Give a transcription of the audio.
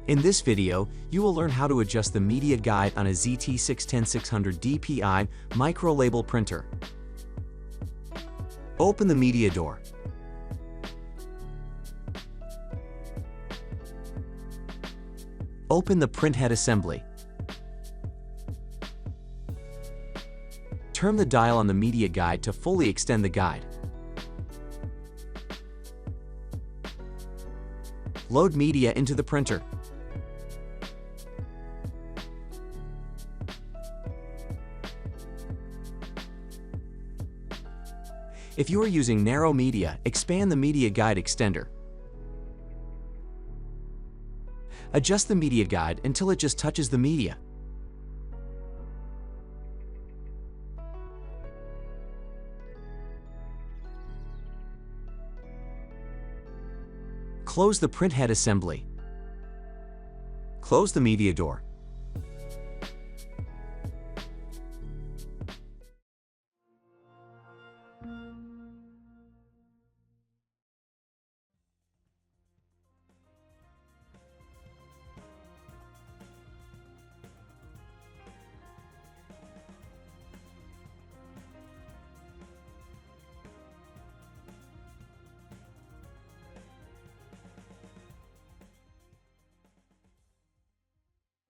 In this video, you will learn how to adjust the media guide on a ZT610 DPI micro-label printer. Open the media door. Open the printhead assembly. Turn the dial on the media guide to fully extend the guide. Load media into the printer. If you are using narrow media, expand the media guide extender. Adjust the media guide until it just touches the media. Close the printhead assembly. Close the media door.